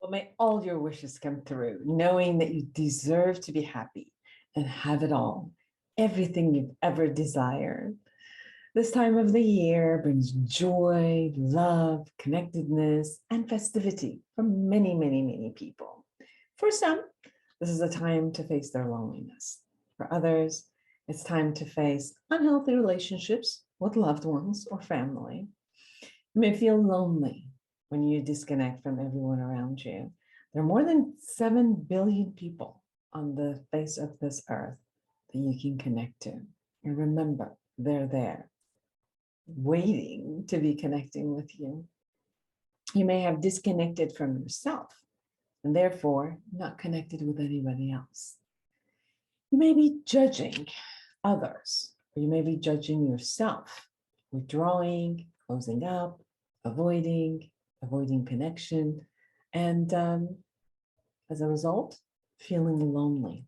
Well, may all your wishes come through, knowing that you deserve to be happy and have it all, everything you've ever desired. This time of the year brings joy, love, connectedness, and festivity for many, many, many people. For some, this is a time to face their loneliness. For others, it's time to face unhealthy relationships with loved ones or family. You may feel lonely when you disconnect from everyone around you. There are more than 7 billion people on the face of this earth that you can connect to. And remember, they're there, waiting to be connecting with you. You may have disconnected from yourself and therefore not connected with anybody else. You may be judging others, or you may be judging yourself, withdrawing, closing up, avoiding connection, and as a result, feeling lonely.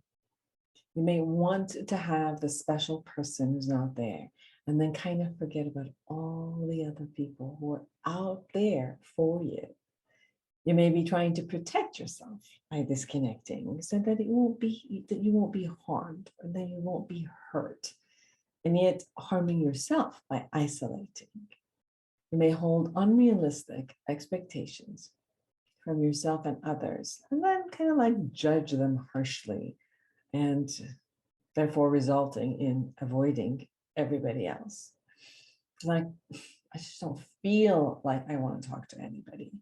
You may want to have the special person who's not there, and then kind of forget about all the other people who are out there for you. You may be trying to protect yourself by disconnecting so that you won't be harmed, or that you won't be hurt, and yet harming yourself by isolating. You may hold unrealistic expectations from yourself and others, and then kind of like judge them harshly, and therefore resulting in avoiding everybody else. Like, I just don't feel like I want to talk to anybody.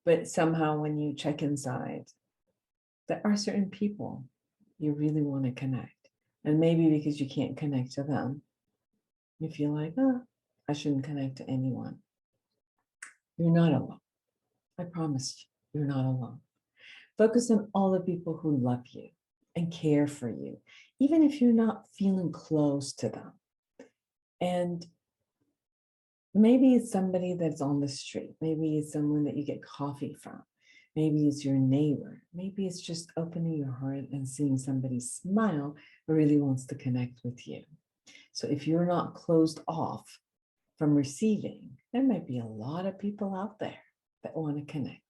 But somehow when you check inside, there are certain people you really want to connect. And maybe because you can't connect to them, you feel like, oh, I shouldn't connect to anyone. You're not alone. I promise you, you're not alone. Focus on all the people who love you and care for you, even if you're not feeling close to them. And maybe it's somebody that's on the street. Maybe it's someone that you get coffee from. Maybe it's your neighbor. Maybe it's just opening your heart and seeing somebody smile who really wants to connect with you. So if you're not closed off from receiving, there might be a lot of people out there that want to connect.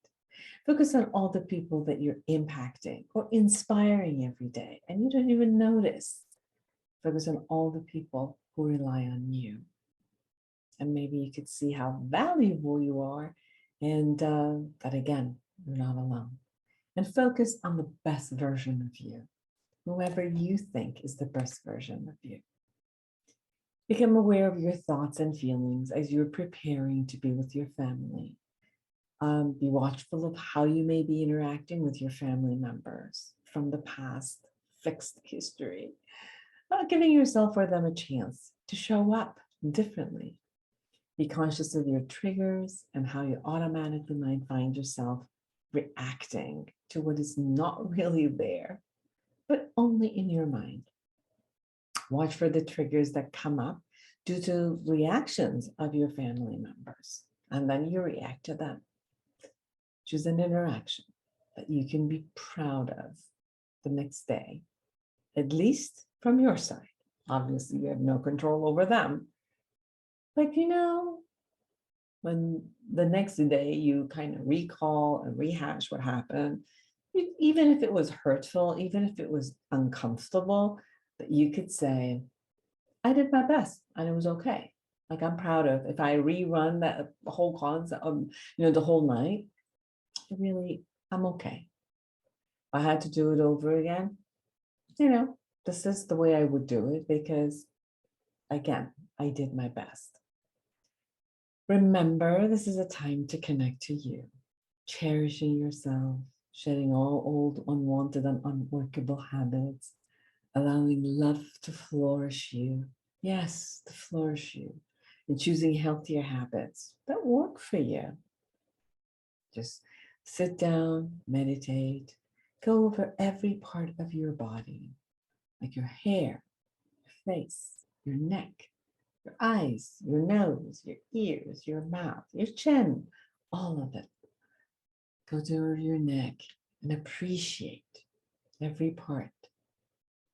Focus on all the people that you're impacting or inspiring every day, and you don't even notice. Focus on all the people who rely on you. And maybe you could see how valuable you are, and that again, you're not alone. And focus on the best version of you, whoever you think is the best version of you. Become aware of your thoughts and feelings as you're preparing to be with your family. Be watchful of how you may be interacting with your family members from the past, fixed history, giving yourself or them a chance to show up differently. Be conscious of your triggers and how you automatically might find yourself reacting to what is not really there, but only in your mind. Watch for the triggers that come up due to reactions of your family members, and then you react to them. Choose an interaction that you can be proud of the next day, at least from your side. Obviously, you have no control over them. But when the next day you kind of recall and rehash what happened, even if it was hurtful, even if it was uncomfortable, that you could say, I did my best and it was okay. Like, I'm proud of, if I rerun that whole concept, the whole night, really, I'm okay. If I had to do it over again, this is the way I would do it, because again, I did my best. Remember, this is a time to connect to you, cherishing yourself, shedding all old, unwanted, and unworkable habits, allowing love to flourish you. Yes, to flourish you, and choosing healthier habits that work for you. Just sit down, meditate, go over every part of your body, like your hair, your face, your neck, your eyes, your nose, your ears, your mouth, your chin, all of it. Go over your neck and appreciate every part.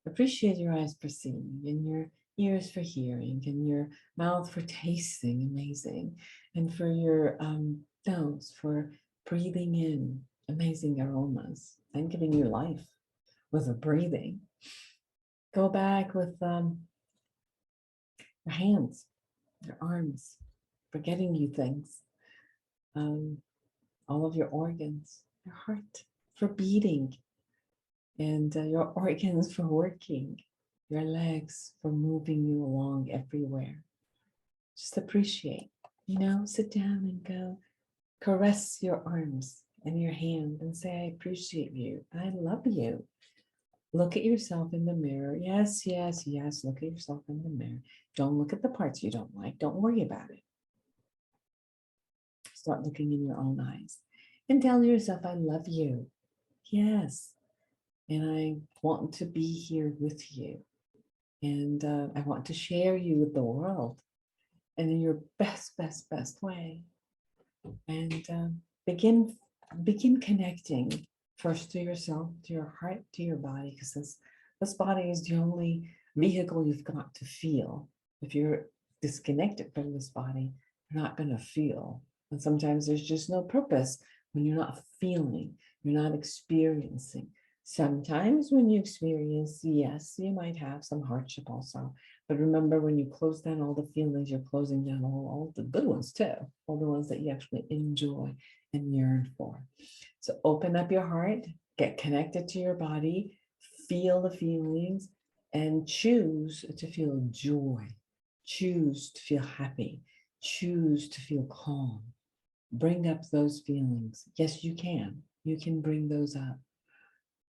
Appreciate your eyes for seeing, and your ears for hearing, and your mouth for tasting amazing, and for your nose for breathing in amazing aromas, and giving you life with a breathing. Go back with your hands, your arms, for getting you things, um, all of your organs, your heart for beating, and your organs for working, your legs for moving you along everywhere. Just appreciate, sit down and go caress your arms and your hand and say, I appreciate you. I love you. Look at yourself in the mirror. Yes, yes, yes. Look at yourself in the mirror. Don't look at the parts you don't like. Don't worry about it. Start looking in your own eyes and tell yourself, I love you. Yes. And I want to be here with you. And I want to share you with the world and in your best, best, best way. And begin connecting first to yourself, to your heart, to your body, because this body is the only vehicle you've got to feel. If you're disconnected from this body, you're not going to feel. And sometimes there's just no purpose when you're not feeling, you're not experiencing. Sometimes when you experience, yes, you might have some hardship also. But remember, when you close down all the feelings, you're closing down all the good ones too, all the ones that you actually enjoy and yearn for. So open up your heart, get connected to your body, feel the feelings, and choose to feel joy. Choose to feel happy. Choose to feel calm. Bring up those feelings. Yes, you can. You can bring those up.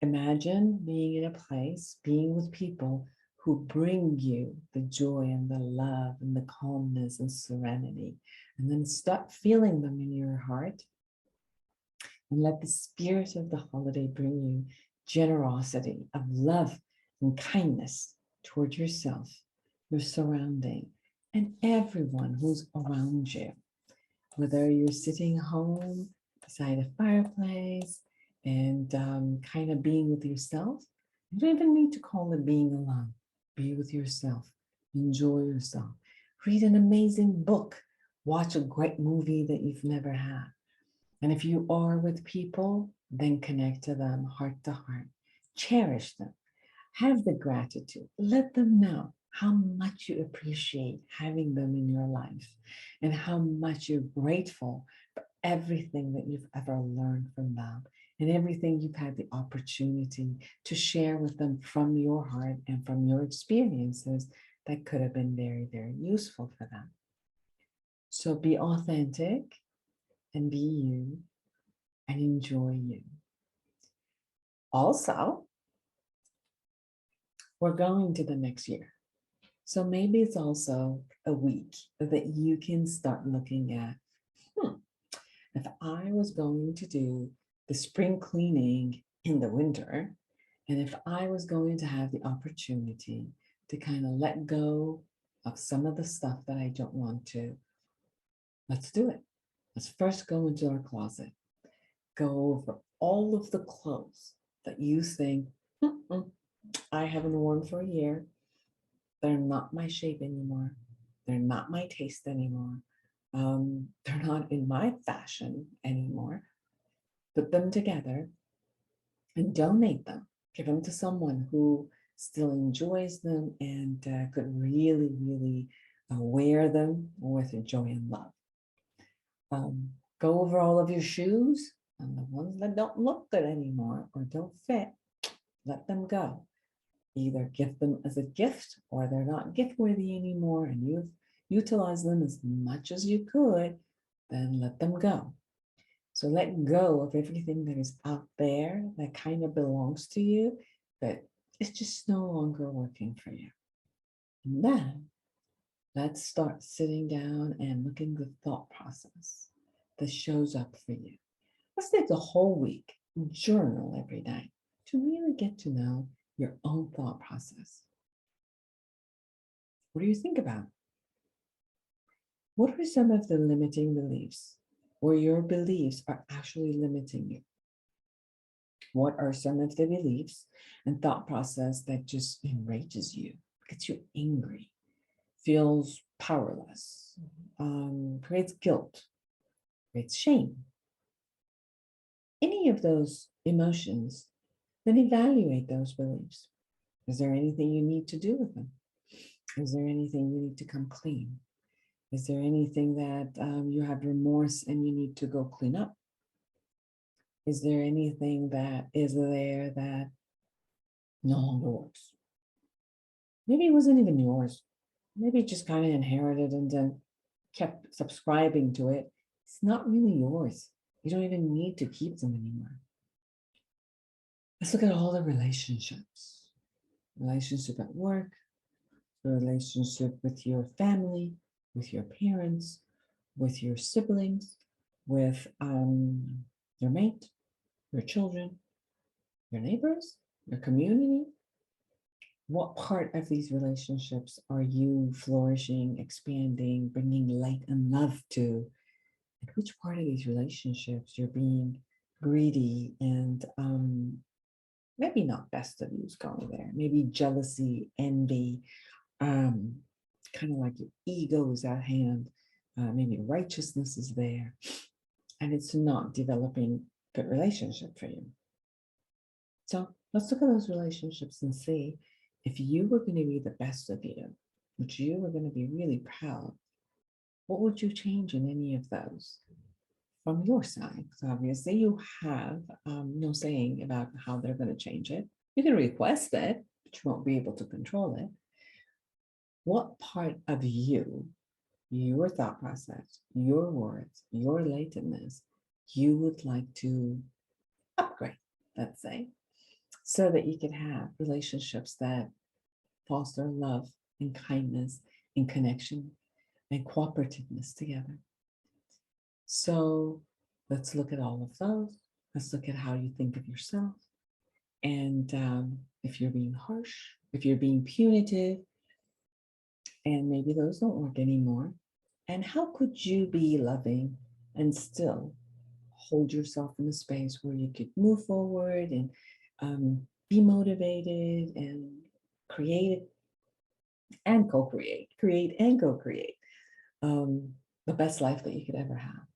Imagine being in a place, being with people who bring you the joy and the love and the calmness and serenity. And then start feeling them in your heart. And let the spirit of the holiday bring you generosity of love and kindness toward yourself, your surrounding, and everyone who's around you. Whether you're sitting home beside a fireplace and kind of being with yourself, you don't even need to call it being alone. Be with yourself, enjoy yourself, read an amazing book, watch a great movie that you've never had. And if you are with people, then connect to them heart to heart, cherish them, have the gratitude, let them know how much you appreciate having them in your life and how much you're grateful for everything that you've ever learned from them and everything you've had the opportunity to share with them from your heart and from your experiences that could have been very, very useful for them. So be authentic and be you and enjoy you. Also, we're going to the next year. So maybe it's also a week that you can start looking at, if I was going to do the spring cleaning in the winter, and if I was going to have the opportunity to kind of let go of some of the stuff that I don't want to, let's do it. Let's first go into our closet, go over all of the clothes that you think, I haven't worn for a year. They're not my shape anymore. They're not my taste anymore. They're not in my fashion anymore. Put them together and donate them. Give them to someone who still enjoys them and could really, really wear them with joy and love. Go over all of your shoes and the ones that don't look good anymore or don't fit, let them go. Either give them as a gift or they're not gift worthy anymore and you've utilized them as much as you could, then let them go. So let go of everything that is out there that kind of belongs to you, but it's just no longer working for you. And then let's start sitting down and looking at the thought process that shows up for you. Let's take the whole week, journal every night to really get to know your own thought process. What do you think about? What are some of the limiting beliefs where your beliefs are actually limiting you? What are some of the beliefs and thought process that just enrages you, gets you angry, feels powerless, creates guilt, creates shame? any of those emotions, then evaluate those beliefs. Is there anything you need to do with them? Is there anything you need to come clean? Is there anything that you have remorse and you need to go clean up? Is there anything that is there that no longer works? Maybe it wasn't even yours. Maybe it just kind of inherited and then kept subscribing to it. It's not really yours. You don't even need to keep them anymore. Let's look at all the relationships. Relationship at work, the relationship with your family, with your parents, with your siblings, with your mate, your children, your neighbors, your community. What part of these relationships are you flourishing, expanding, bringing light and love to? And which part of these relationships you're being greedy and maybe not best of use going there, maybe jealousy, envy, kind of like your ego is at hand, maybe righteousness is there, and it's not developing good relationship for you. So let's look at those relationships and see if you were going to be the best of you, which you were going to be really proud, what would you change in any of those from your side? So obviously you have no saying about how they're going to change it. You can request it, but you won't be able to control it. What part of you, your thought process, your words, your latentness, you would like to upgrade, let's say, so that you can have relationships that foster love and kindness and connection and cooperativeness together. So let's look at all of those. Let's look at how you think of yourself. And if you're being harsh, if you're being punitive, and maybe those don't work anymore. And how could you be loving and still hold yourself in a space where you could move forward and be motivated and create and co-create, create and co-create the best life that you could ever have.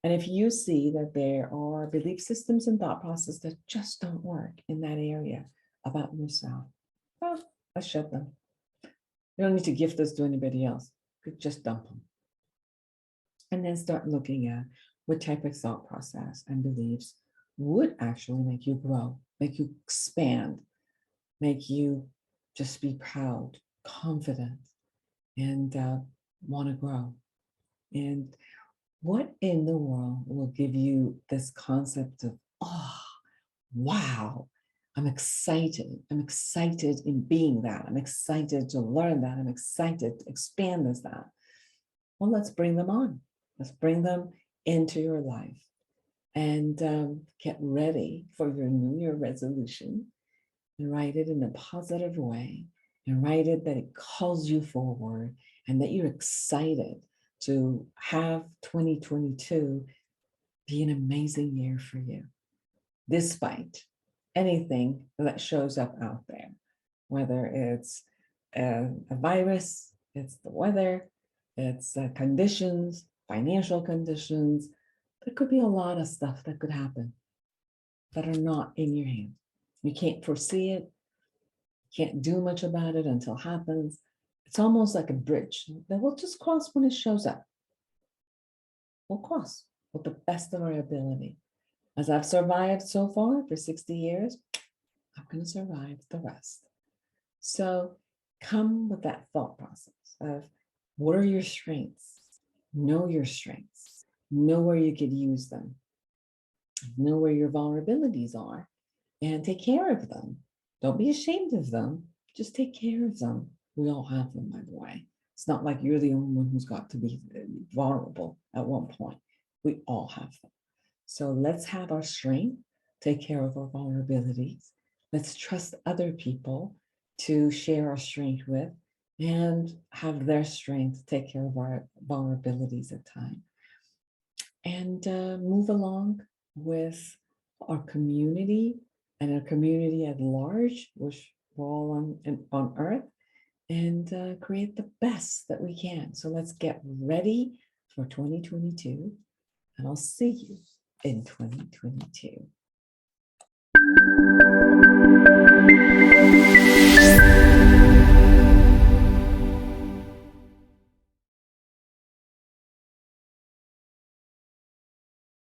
And if you see that there are belief systems and thought processes that just don't work in that area about yourself, well, let's shut them. You don't need to gift this to anybody else. You could just dump them. And then start looking at what type of thought process and beliefs would actually make you grow, make you expand, make you just be proud, confident, and want to grow. And what in the world will give you this concept of, oh, wow, I'm excited. I'm excited in being that. I'm excited to learn that. I'm excited to expand as that. Well, let's bring them on. Let's bring them into your life and get ready for your New Year resolution and write it in a positive way and write it that it calls you forward and that you're excited to have 2022 be an amazing year for you, despite anything that shows up out there, whether it's a virus, it's the weather, it's conditions, financial conditions. There could be a lot of stuff that could happen that are not in your hands. You can't foresee it, can't do much about it until it happens. It's almost like a bridge that we'll just cross when it shows up. We'll cross with the best of our ability. As I've survived so far for 60 years, I'm going to survive the rest. So come with that thought process of what are your strengths? Know your strengths. Know where you could use them. Know where your vulnerabilities are and take care of them. Don't be ashamed of them. Just take care of them. We all have them, by the way. It's not like you're the only one who's got to be vulnerable at one point. We all have them. So let's have our strength, take care of our vulnerabilities. Let's trust other people to share our strength with and have their strength take care of our vulnerabilities at times. And move along with our community and our community at large, which we're all on earth, and create the best that we can. So let's get ready for 2022, and I'll see you in 2022.